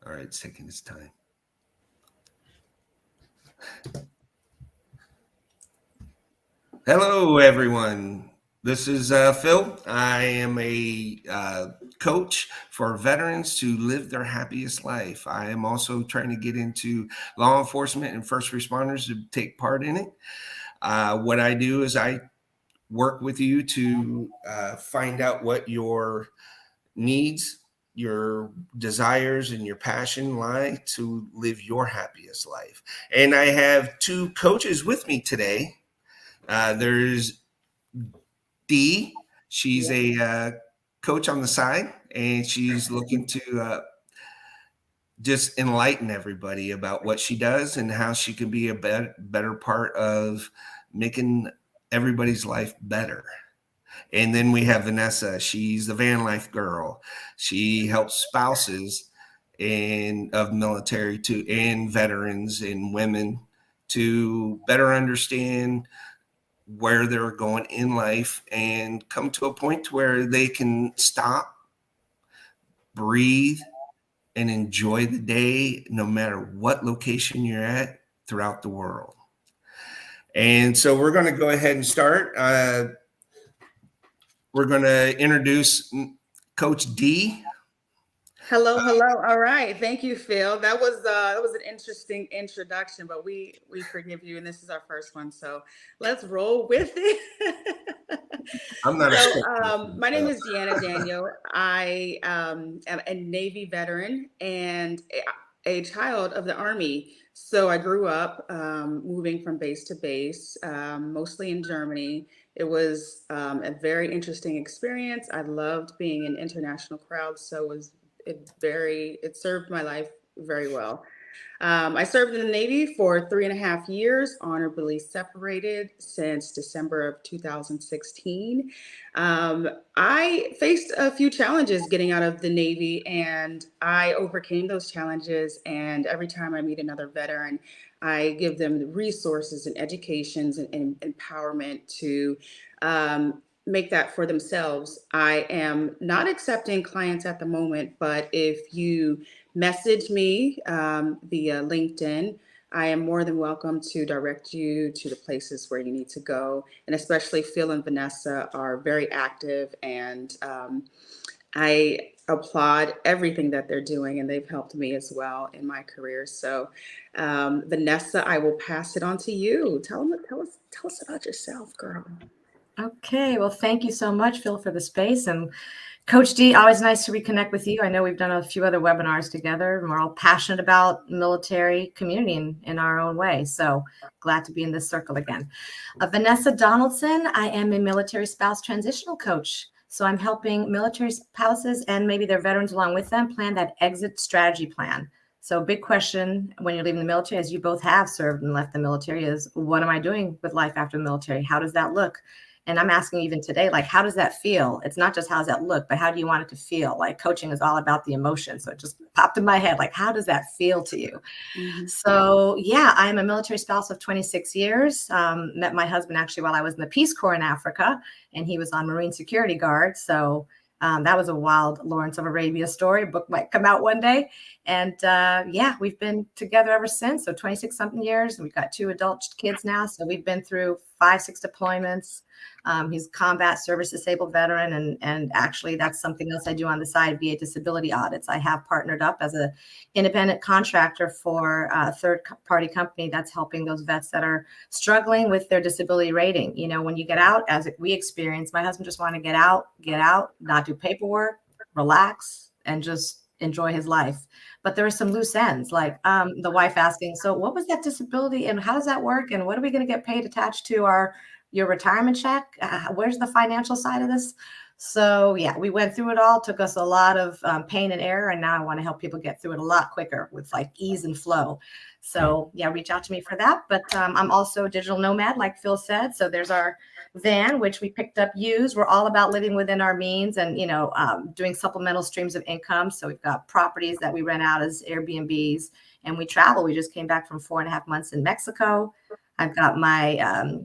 All right, it's taking its time. Hello, everyone. This is Phil. I am a coach for veterans to live their happiest life. I am also trying to get into law enforcement and first responders to take part in it. What I do is I work with you to find out what your needs, your desires, and your passion lie to live your happiest life. And I have two coaches with me today. There's Dee. She's a coach on the side, and she's looking to just enlighten everybody about what she does and how she can be a better part of making everybody's life better. And then we have Vanessa. She's the van life girl. She helps spouses and of military to and veterans and women to better understand where they're going in life and come to a point where they can stop, breathe, and enjoy the day no matter what location you're at throughout the world. And so we're going to go ahead and start. We're going to introduce Coach Dee. Hello, hello. All right, thank you, Phil. That was an interesting introduction, but we forgive you, and this is our first one, so let's roll with it. I'm not So, expecting my name this. is Deanna Daniel. I am a Navy veteran and a child of the Army. So I grew up moving from base to base, mostly in Germany. It was a very interesting experience. I loved being in international crowds, so it served my life very well. I served in the Navy for 3.5 years, honorably separated since December of 2016. I faced a few challenges getting out of the Navy, and I overcame those challenges. And every time I meet another veteran, I give them the resources and educations and empowerment to make that for themselves. I am not accepting clients at the moment, but if you message me via LinkedIn, I am more than welcome to direct you to the places where you need to go. And especially Phil and Vanessa are very active, and I applaud everything that they're doing, and they've helped me as well in my career. So, Vanessa, I will pass it on to you. Tell us about yourself, girl. Okay, well, thank you so much, Phil, for the space. And Coach Dee, always nice to reconnect with you. I know we've done a few other webinars together, and we're all passionate about military community in our own way. So glad to be in this circle again. Vanessa Donaldson, I am a military spouse transitional coach. So I'm helping military spouses and maybe their veterans along with them plan that exit strategy plan. So big question when you're leaving the military, as you both have served and left the military, is what am I doing with life after the military? How does that look? And I'm asking even today, like, how does that feel? It's not just how does that look, but how do you want it to feel? Like coaching is all about the emotion. So it just popped in my head, like, how does that feel to you? Mhm. So yeah, I'm a military spouse of 26 years. Met my husband actually while I was in the Peace Corps in Africa, and he was on Marine Security Guard. So that was a wild Lawrence of Arabia story. A book might come out one day. And yeah, we've been together ever since. So 26 something years. We've got 2 adult kids now. So we've been through 5, 6 deployments. He's a combat service disabled veteran. And actually, that's something else I do on the side, VA disability audits. I have partnered up as an independent contractor for a third party company that's helping those vets that are struggling with their disability rating. You know, when you get out, as we experience, my husband just wanted to get out, not do paperwork, relax, and just enjoy his life. But there were some loose ends, like the wife asking, so what was that disability and how does that work? And what are we going to get paid attached to your retirement check? Where's the financial side of this? So yeah, we went through it all, took us a lot of pain and error. And now I want to help people get through it a lot quicker with like ease and flow. So yeah, reach out to me for that. But I'm also a digital nomad, like Phil said. So there's our van, which we picked up used. We're all about living within our means and, you know, doing supplemental streams of income. So we've got properties that we rent out as Airbnbs and we travel. We just came back from 4.5 months in Mexico. I've got my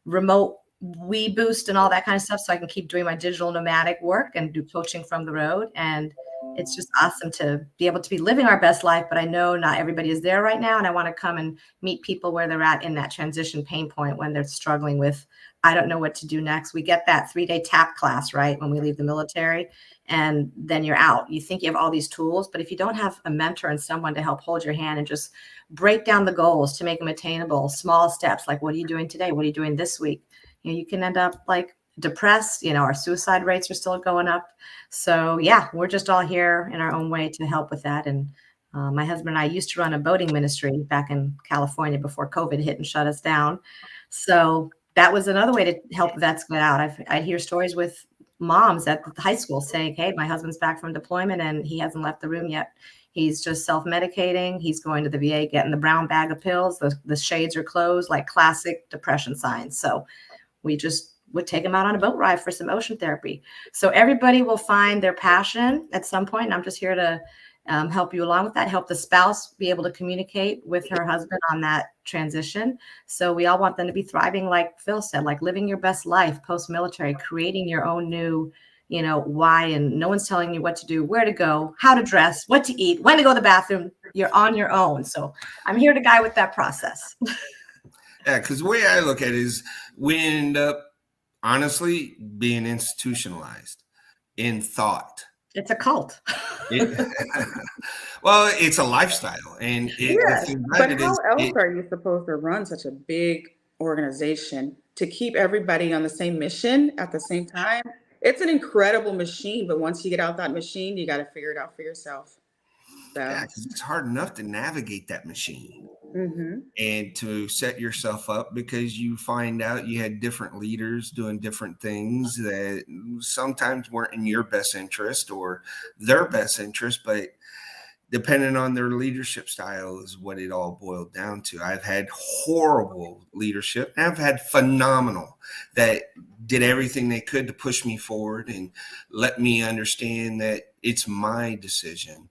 remote WeBoost and all that kind of stuff so I can keep doing my digital nomadic work and do coaching from the road. And it's just awesome to be able to be living our best life. But I know not everybody is there right now. And I want to come and meet people where they're at in that transition pain point when they're struggling with, I don't know what to do next. We get that 3-day TAP class, right, when we leave the military, and then you're out. You think you have all these tools, but if you don't have a mentor and someone to help hold your hand and just break down the goals to make them attainable, small steps, like what are you doing today? What are you doing this week? You can end up like depressed. Our suicide rates are still going up. So yeah, we're just all here in our own way to help with that. And my husband and I used to run a boating ministry back in California before COVID hit and shut us down. So that was another way to help vets get out. I'd hear stories with moms at the high school saying, hey, my husband's back from deployment and he hasn't left the room yet. He's just self-medicating. He's going to the VA, getting the brown bag of pills. The shades are closed, like classic depression signs. So we just would take them out on a boat ride for some ocean therapy. So everybody will find their passion at some point. And I'm just here to help you along with that, help the spouse be able to communicate with her husband on that transition. So we all want them to be thriving, like Phil said, like living your best life post-military, creating your own new, why, and no one's telling you what to do, where to go, how to dress, what to eat, when to go to the bathroom. You're on your own. So I'm here to guide with that process. Yeah, because the way I look at it is we end up honestly being institutionalized in thought. It's a cult. Well, it's a lifestyle, and Yes, but how else are you supposed to run such a big organization to keep everybody on the same mission at the same time? It's an incredible machine, but once you get out that machine, you got to figure it out for yourself. So, yeah, because it's hard enough to navigate that machine mhm. and to set yourself up, because you find out you had different leaders doing different things that sometimes weren't in your best interest or their best interest, but depending on their leadership style is what it all boiled down to. I've had horrible leadership, and I've had phenomenal that did everything they could to push me forward and let me understand that it's my decision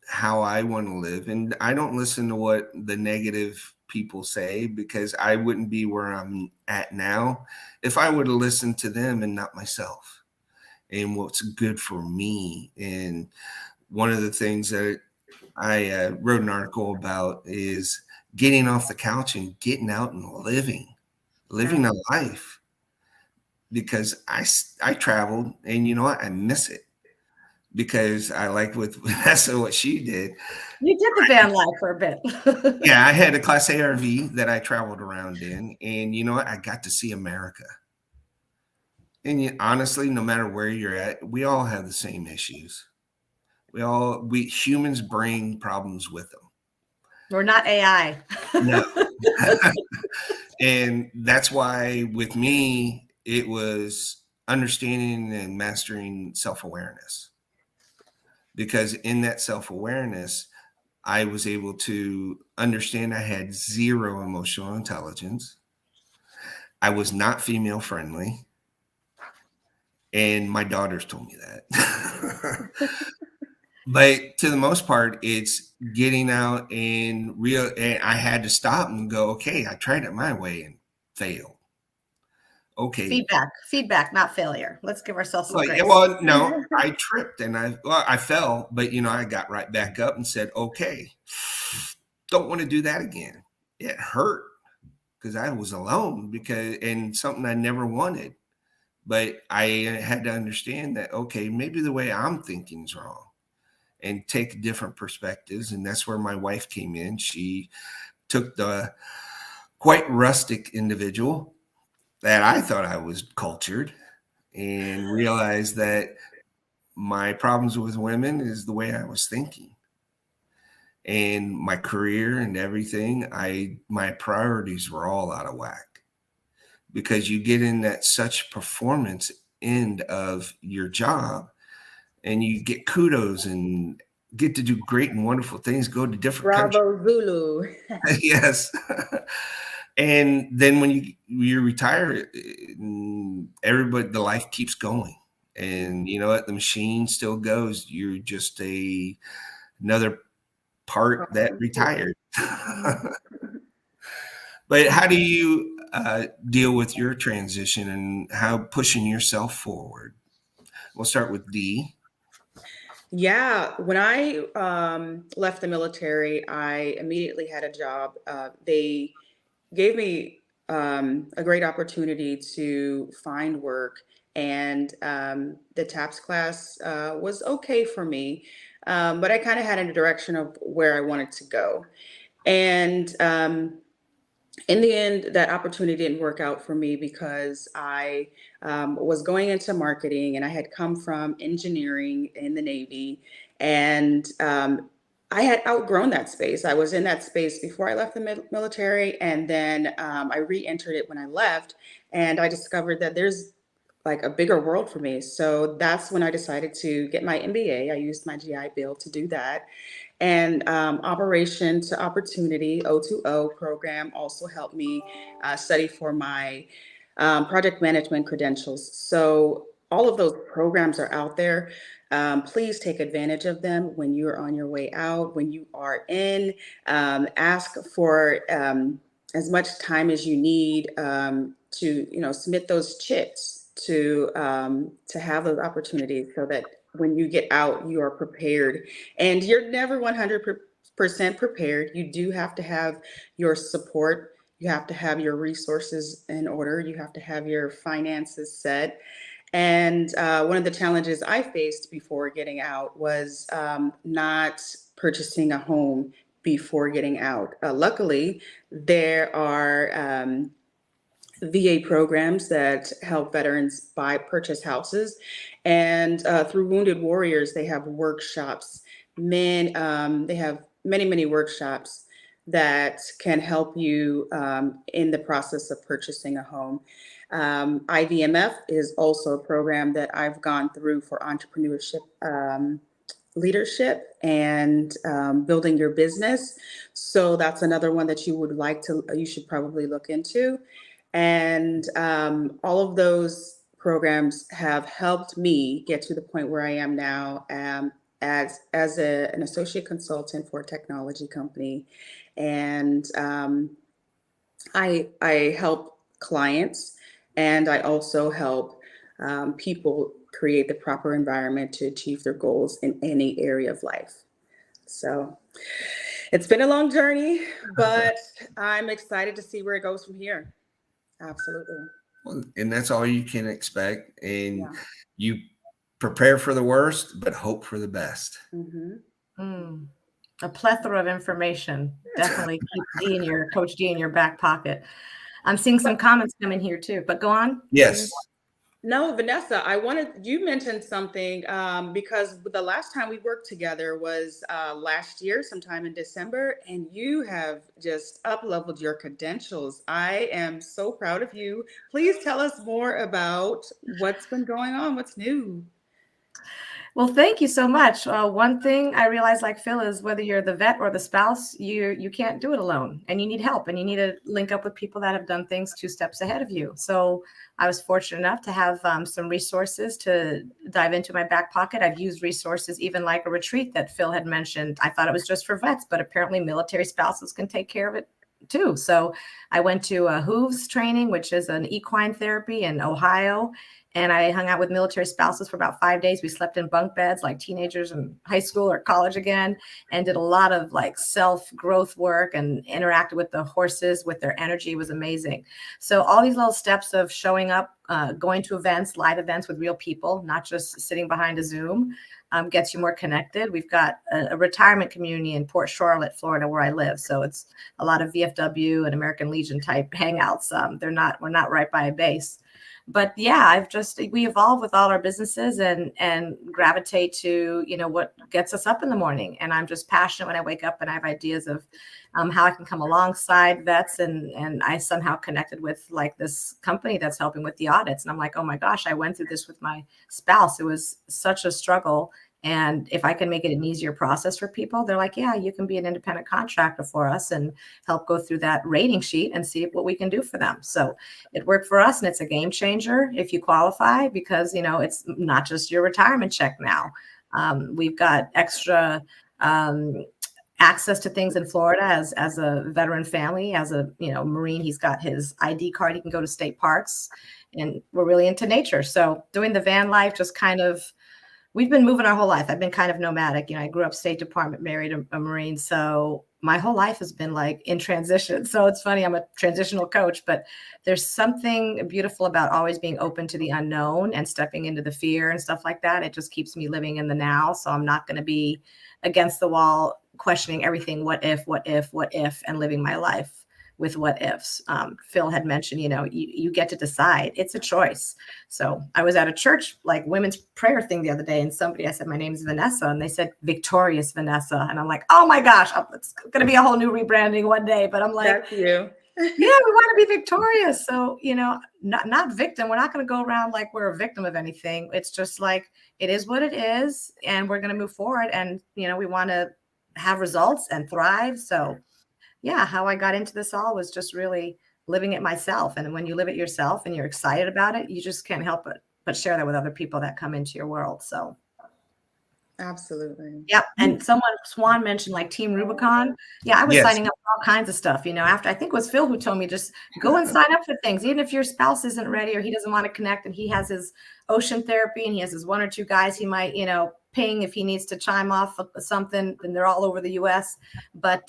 how I want to live. And I don't listen to what the negative people say, because I wouldn't be where I'm at now if I would have listened to them and not myself and what's good for me. And one of the things that I wrote an article about is getting off the couch and getting out and living a life, because I traveled, and you know what? I miss it, because I like with Vanessa what she did. You did the van life for a bit. Yeah, I had a Class A RV that I traveled around in, and you know what? I got to see America. And honestly, no matter where you're at, we all have the same issues. We humans bring problems with them. We're not AI. No. And that's why with me, it was understanding and mastering self-awareness. Because in that self-awareness, I was able to understand I had zero emotional intelligence. I was not female friendly. And my daughters told me that. But to the most part, it's getting out and I had to stop and go, okay, I tried it my way and failed. Okay. Feedback, not failure. Let's give ourselves some grace. Well, no, I tripped and I fell, but I got right back up and said, okay, don't want to do that again. It hurt because I was alone and something I never wanted. But I had to understand that, okay, maybe the way I'm thinking is wrong, and take different perspectives. And that's where my wife came in. She took the quite rustic individual that I thought I was cultured, and realized that my problems with women is the way I was thinking. And my career and everything, my priorities were all out of whack, because you get in that such performance end of your job, and you get kudos and get to do great and wonderful things, go to different Bravo Zulu. Yes. And then when you retire, everybody, the life keeps going. And you know what? The machine still goes. You're just another part that retired. But how do you deal with your transition and how pushing yourself forward? We'll start with Dee. Yeah, when I left the military, I immediately had a job. They gave me a great opportunity to find work, and the TAPS class was okay for me, but I kind of had a direction of where I wanted to go. And in the end, that opportunity didn't work out for me because I was going into marketing and I had come from engineering in the Navy. And I had outgrown that space. I was in that space before I left the military. And then I re entered it when I left. And I discovered that there's like a bigger world for me. So that's when I decided to get my MBA. I used my GI Bill to do that. And Operation to Opportunity O2O program also helped me study for my project management credentials. So all of those programs are out there. Please take advantage of them when you're on your way out, when you are in. Ask for as much time as you need to, submit those chits to have those opportunities so that when you get out, you are prepared. And you're never 100% prepared. You do have to have your support. You have to have your resources in order. You have to have your finances set. And one of the challenges I faced before getting out was not purchasing a home before getting out. Luckily, there are VA programs that help veterans buy purchase houses, and through Wounded Warriors, they have workshops. They have many workshops that can help you in the process of purchasing a home. IVMF is also a program that I've gone through for entrepreneurship. Leadership and building your business. So that's another one that you should probably look into. And all of those programs have helped me get to the point where I am now an associate consultant for a technology company. And I help clients, and I also help people create the proper environment to achieve their goals in any area of life. So it's been a long journey, but I'm excited to see where it goes from here. Absolutely. Well, and that's all you can expect. And Yeah. you prepare for the worst, but hope for the best. Hmm. Mm, a plethora of information. Definitely keep Coach D in your back pocket. I'm seeing some comments come in here too, but go on. Yes. No, Vanessa, you mentioned something because the last time we worked together was last year, sometime in December, and you have just up-leveled your credentials. I am so proud of you. Please tell us more about what's been going on, what's new. Well, thank you so much. One thing I realize, like Phil, is whether you're the vet or the spouse, you can't do it alone, and you need help, and you need to link up with people that have done things 2 steps ahead of you. So I was fortunate enough to have some resources to dive into my back pocket. I've used resources even like a retreat that Phil had mentioned. I thought it was just for vets, but apparently military spouses can take care of it too. So I went to a Hooves training, which is an equine therapy in Ohio. And I hung out with military spouses for about 5 days. We slept in bunk beds like teenagers in high school or college again, and did a lot of like self-growth work and interacted with the horses, with their energy. It was amazing. So all these little steps of showing up, going to events, live events with real people, not just sitting behind a Zoom, gets you more connected. We've got a retirement community in Port Charlotte, Florida, where I live. So it's a lot of VFW and American Legion type hangouts. We're not right by a base. But yeah, we evolve with all our businesses and gravitate to, what gets us up in the morning. And I'm just passionate when I wake up and I have ideas of how I can come alongside vets. And I somehow connected with like this company that's helping with the audits. And I'm like, oh my gosh, I went through this with my spouse. It was such a struggle. And if I can make it an easier process for people, they're like, yeah, you can be an independent contractor for us and help go through that rating sheet and see what we can do for them. So it worked for us, and it's a game changer if you qualify, because, it's not just your retirement check now. We've got extra access to things in Florida as a veteran family, as a Marine. He's got his ID card. He can go to state parks, and we're really into nature. So doing the van life just kind of we've been moving our whole life. I've been kind of nomadic. You know, I grew up State Department, married a Marine. So my whole life has been like in transition. So it's funny, I'm a transitional coach, but there's something beautiful about always being open to the unknown and stepping into the fear and stuff like that. It just keeps me living in the now. So I'm not going to be against the wall questioning everything. What if, and living my life with what ifs. Phil had mentioned, you know, you get to decide. It's a choice. So I was at a church, like women's prayer thing the other day, and I said, my name is Vanessa. And they said, Victorious Vanessa. And I'm like, oh my gosh, it's going to be a whole new rebranding one day. But I'm like, That's you. Yeah, we want to be victorious. So, you know, not victim. We're not going to go around like we're a victim of anything. It's just like, it is what it is. And we're going to move forward. And, you know, we want to have results and thrive. So yeah, how I got into this all was just really living it myself. And when you live it yourself and you're excited about it, you just can't help but share that with other people that come into your world. So absolutely. Yep. And Swan mentioned like Team Rubicon. Yeah, I was signing up for all kinds of stuff, you know, after I think it was Phil who told me just go and sign up for things. Even if your spouse isn't ready or he doesn't want to connect and he has his ocean therapy and he has his 1 or 2 guys he might, you know, ping if he needs to chime off something, and they're all over the US, but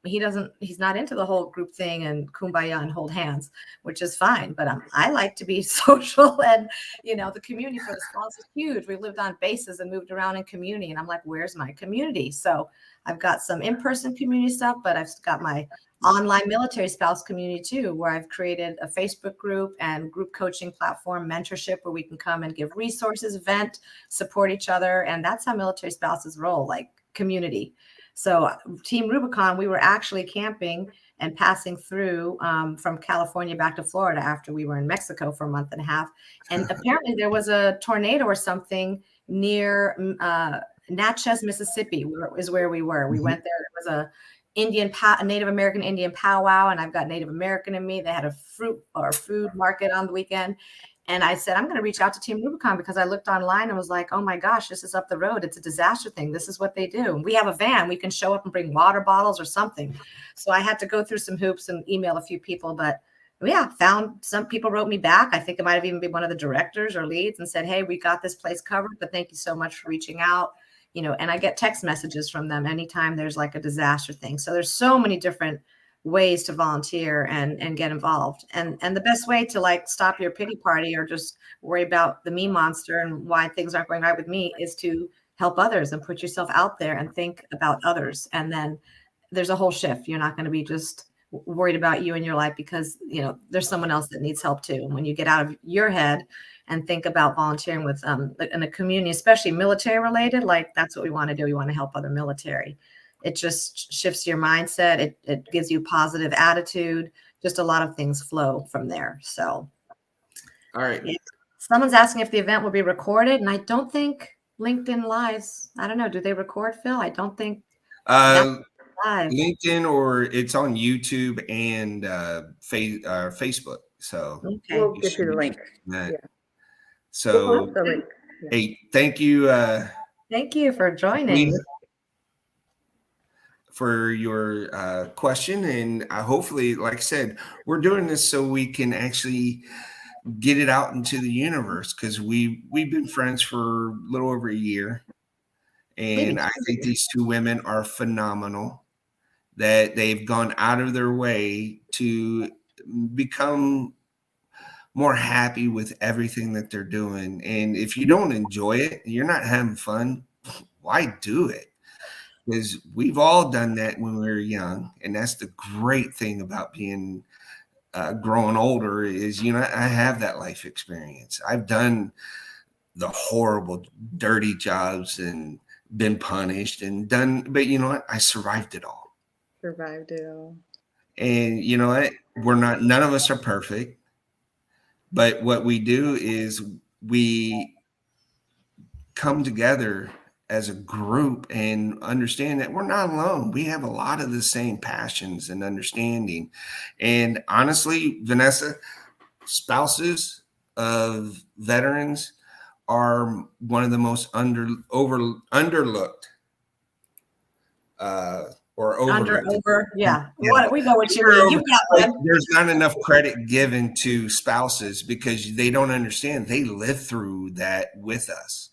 he's not into the whole group thing and kumbaya and hold hands, which is fine. But I like to be social, and you know, the community for the spouse is huge. We lived on bases and moved around in community, and I'm like, where's my community? So I've got some in-person community stuff, but I've got my online military spouse community too, where I've created a Facebook group and group coaching platform, mentorship, where we can come and give resources, vent, support each other. And that's how military spouses roll, like community. So Team Rubicon, we were actually camping and passing through from California back to Florida after we were in Mexico for a month and a half. And apparently there was a tornado or something near Natchez, Mississippi, is where we were. We went there. There was a Native American Indian powwow, and I've got Native American in me. They had a fruit or food market on the weekend. And I said, I'm going to reach out to Team Rubicon because I looked online and was like, oh my gosh, this is up the road. It's a disaster thing. This is what they do. We have a van. We can show up and bring water bottles or something. So I had to go through some hoops and email a few people, but yeah, found some people wrote me back. I think it might have even been one of the directors or leads and said, hey, we got this place covered, but thank you so much for reaching out. You know, and I get text messages from them anytime there's like a disaster thing. So there's so many different ways to volunteer and get involved. And the best way to like stop your pity party or just worry about the me monster and why things aren't going right with me is to help others and put yourself out there and think about others. And then there's a whole shift. You're not going to be just worried about you and your life because, you know, there's someone else that needs help too. And when you get out of your head and think about volunteering with in a community, especially military related, like that's what we want to do. We want to help other military. It just shifts your mindset. It gives you positive attitude. Just a lot of things flow from there. So, all right. Yeah. Someone's asking if the event will be recorded, and I don't think LinkedIn Lives. I don't know. Do they record, Phil? I don't think. Live. LinkedIn, or it's on YouTube and Facebook. So okay. We'll get you the link. Yeah. So, hey, thank you. Thank you for joining. For your question, and hopefully, like I said, we're doing this so we can actually get it out into the universe, because we've been friends for a little over a year, and I think these 2 women are phenomenal, that they've gone out of their way to become more happy with everything that they're doing. And if you don't enjoy it, you're not having fun, why do it? Because we've all done that when we were young. And that's the great thing about being growing older is, you know, I have that life experience. I've done the horrible, dirty jobs and been punished and done, but you know what? I survived it all. Survived it all. And you know what? None of us are perfect. But what we do is we come together as a group and understand that we're not alone. We have a lot of the same passions and understanding. And honestly, Vanessa, spouses of veterans are one of the most underlooked or overlooked. Yeah. We know what you mean. There's not enough credit given to spouses because they don't understand. They live through that with us.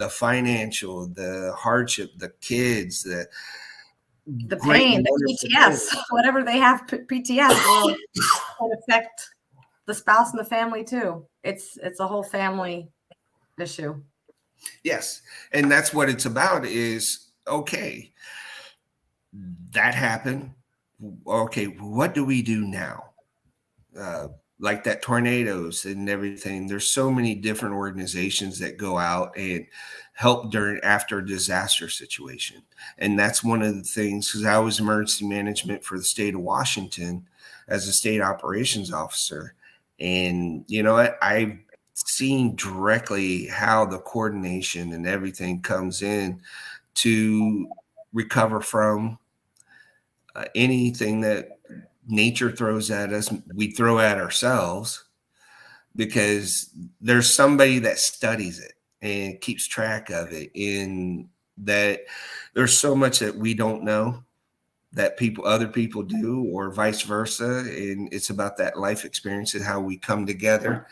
the financial, the hardship, the kids, the great pain, and the wonderful PTS, things. whatever they have, PTS will affect the spouse and the family too. It's a whole family issue. Yes. And that's what it's about is, okay, that happened. Okay, what do we do now? Like that tornadoes and everything. There's so many different organizations that go out and help during after a disaster situation. And that's one of the things, because I was emergency management for the state of Washington as a state operations officer. And you know what? I've seen directly how the coordination and everything comes in to recover from anything that nature throws at us, we throw at ourselves, because there's somebody that studies it and keeps track of it. In that, there's so much that we don't know that other people do, or vice versa. And it's about that life experience and how we come together.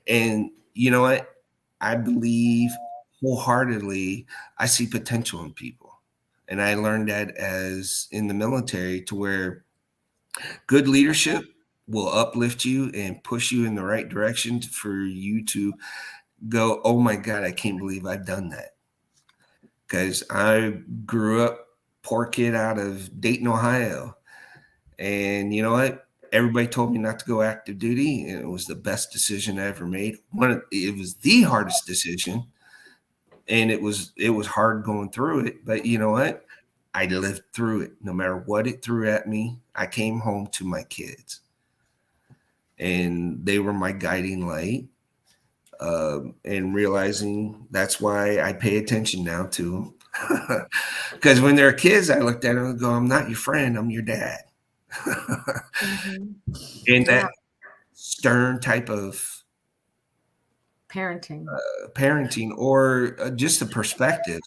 And you know what? I believe wholeheartedly, I see potential in people. And I learned that as in the military, to where good leadership will uplift you and push you in the right direction for you to go, oh my God, I can't believe I've done that. Because I grew up poor kid out of Dayton, Ohio. And you know what? Everybody told me not to go active duty, and it was the best decision I ever made. It was the hardest decision, and it was hard going through it. But you know what? I lived through it. No matter what it threw at me, I came home to my kids, and they were my guiding light. And realizing that's why I pay attention now to them. Because when they're kids, I looked at them and go, I'm not your friend, I'm your dad. Mm-hmm. And that stern type of Parenting. parenting, or just a perspective.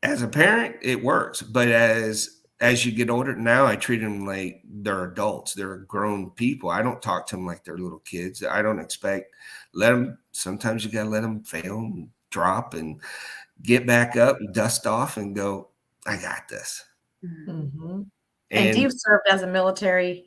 As a parent, it works. But as you get older, now I treat them like they're adults. They're grown people. I don't talk to them like they're little kids. I don't expect, sometimes you got to let them fail and drop and get back up and dust off and go, I got this. Mm-hmm. And you've served as a military,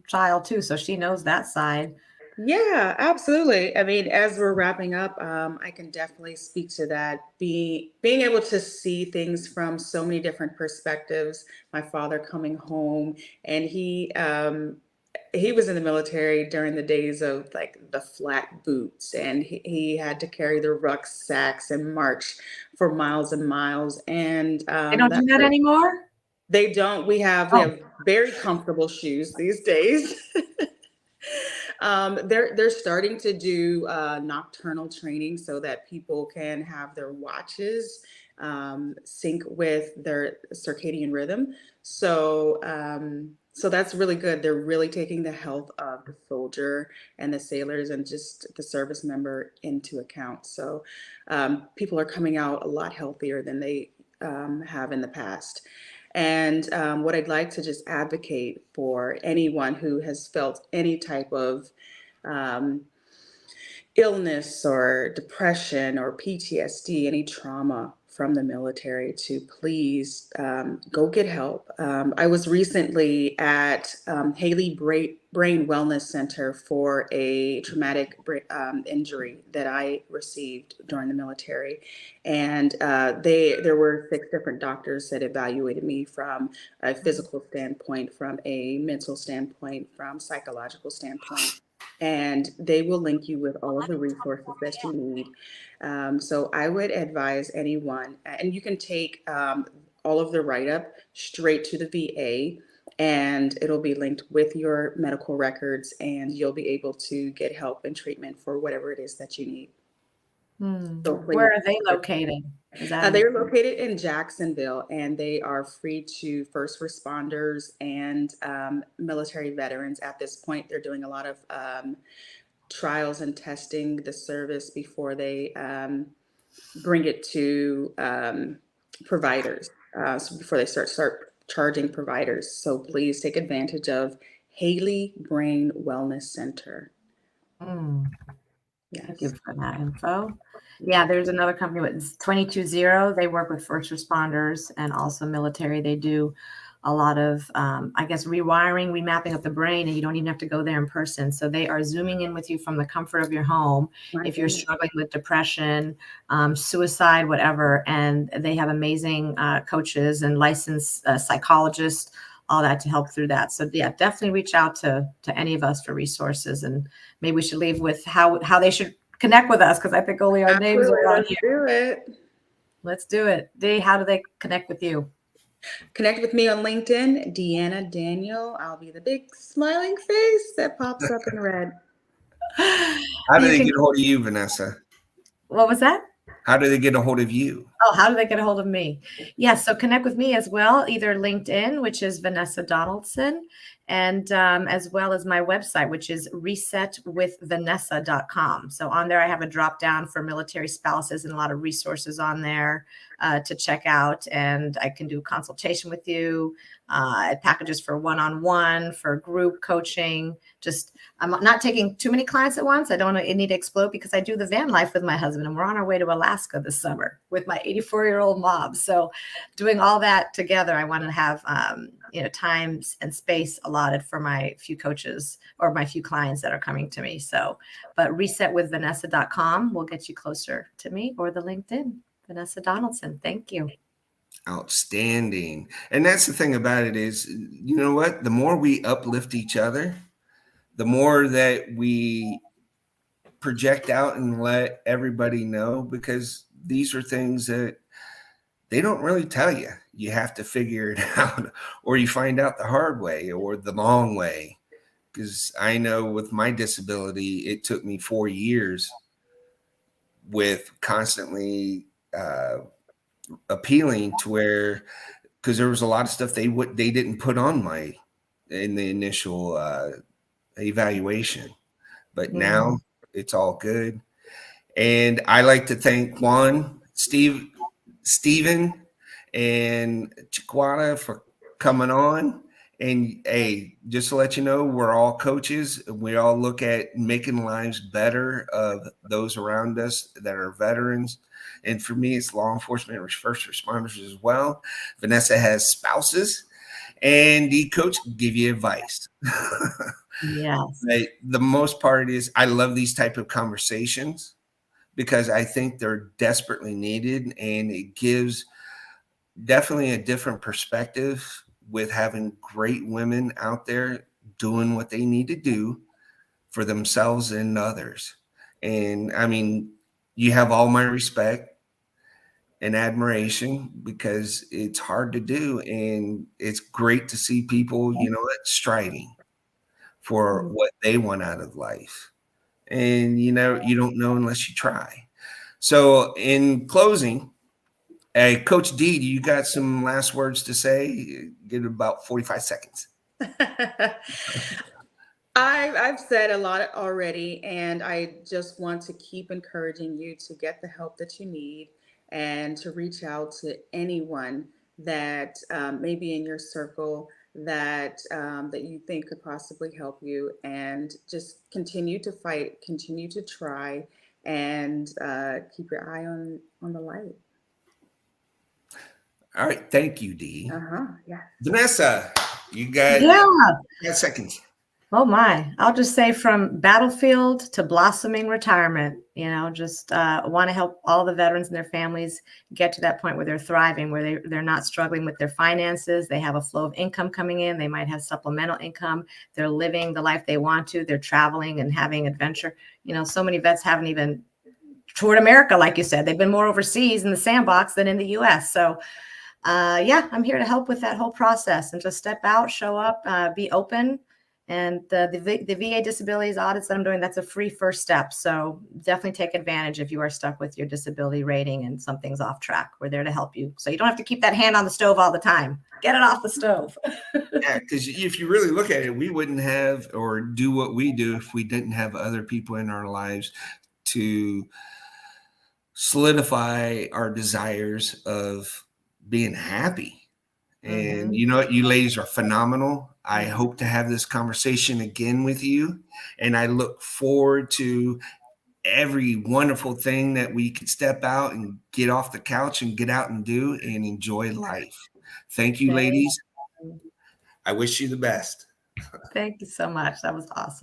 child too. So she knows that side. Yeah, absolutely. I mean, as we're wrapping up, I can definitely speak to that. Being able to see things from so many different perspectives. My father coming home, and he was in the military during the days of like the flat boots, and he had to carry the rucksacks and march for miles and miles. And They don't do that anymore? They don't. We have very comfortable shoes these days. They're starting to do nocturnal training so that people can have their watches sync with their circadian rhythm. So that's really good. They're really taking the health of the soldier and the sailors and just the service member into account. So people are coming out a lot healthier than they have in the past. And what I'd like to just advocate for anyone who has felt any type of um, illness or depression or PTSD, any trauma from the military, to please go get help. I was recently at Haley Brain Wellness Center for a traumatic injury that I received during the military. And there were 6 different doctors that evaluated me from a physical standpoint, from a mental standpoint, from psychological standpoint. And they will link you with all of the resources that you need. So I would advise anyone, and you can take all of the write-up straight to the VA, and it'll be linked with your medical records, and you'll be able to get help and treatment for whatever it is that you need. So where are they located? They're located in Jacksonville, and they are free to first responders and military veterans. At this point, they're doing a lot of trials and testing the service before they bring it to providers, so before they start charging providers. So please take advantage of Haley Brain Wellness Center. Thank Yes. you for that info. Yeah, there's another company with 220. They work with first responders and also military. They do a lot of, I guess, rewiring, remapping of the brain, and you don't even have to go there in person. So they are zooming in with you from the comfort of your home My if you're goodness. struggling with depression, suicide, whatever. And they have amazing coaches and licensed psychologists, all that to help through that. So yeah, definitely reach out to any of us for resources, and maybe we should leave with how they should connect with us, because I think only our names Absolutely. are on Let's here. do it. Let's do it. Dee, how do they connect with you? Connect with me on LinkedIn, Deanna Daniel. I'll be the big smiling face that pops up in red. How do You they can. get a hold of you, Vanessa? What was that? How do they get a hold of you? Oh, how do they get a hold of me? Yeah, so connect with me as well, either LinkedIn, which is Vanessa Donaldson, and as well as my website, which is resetwithvanessa.com. So on there, I have a drop down for military spouses and a lot of resources on there to check out. And I can do consultation with you, packages for one-on-one, for group coaching. Just I'm not taking too many clients at once. I don't need to explode because I do the van life with my husband, and we're on our way to Alaska this summer with my 84-year-old mom. So doing all that together, I want to have time and space allotted for my few coaches or my few clients that are coming to me. So, but resetwithvanessa.com will get you closer to me, or the LinkedIn, Vanessa Donaldson. Thank you. Outstanding. And that's the thing about it is, you know what? The more we uplift each other, the more that we project out and let everybody know, because these are things that they don't really tell you. You have to figure it out, or you find out the hard way or the long way. Because I know with my disability, it took me 4 years with constantly appealing to where, because there was a lot of stuff they didn't put on my in the initial evaluation, but now it's all good. And I like to thank Stephen, and Chiquata for coming on. And hey, just to let you know, we're all coaches. We all look at making lives better of those around us that are veterans. And for me, it's law enforcement and first responders as well. Vanessa has spouses, and the coach can give you advice. Yes. But the most part is I love these type of conversations because I think they're desperately needed, and it gives definitely a different perspective with having great women out there doing what they need to do for themselves and others. And I mean, you have all my respect and admiration because it's hard to do. And it's great to see people, striving for what they want out of life. And, you don't know unless you try. So in closing, hey, Coach D, you got some last words to say? Get about 45 seconds. I've said a lot already, and I just want to keep encouraging you to get the help that you need and to reach out to anyone that may be in your circle that you think could possibly help you, and just continue to fight, continue to try, and keep your eye on the light. All right. Thank you, D. Yeah. Vanessa, you got Yeah. 5 seconds. Oh my, I'll just say from battlefield to blossoming retirement, just want to help all the veterans and their families get to that point where they're thriving, where they're not struggling with their finances. They have a flow of income coming in. They might have supplemental income. They're living the life they want to. They're traveling and having adventure. So many vets haven't even toured America, like you said. They've been more overseas in the sandbox than in the US. So I'm here to help with that whole process and just step out, show up, be open. And the VA disabilities audits that I'm doing, that's a free first step. So definitely take advantage if you are stuck with your disability rating and something's off track. We're there to help you. So you don't have to keep that hand on the stove all the time. Get it off the stove. Yeah, because if you really look at it, we wouldn't have or do what we do if we didn't have other people in our lives to solidify our desires of being happy. And you know what? You ladies are phenomenal. I hope to have this conversation again with you. And I look forward to every wonderful thing that we could step out and get off the couch and get out and do and enjoy life. Thank you, ladies. I wish you the best. Thank you so much. That was awesome.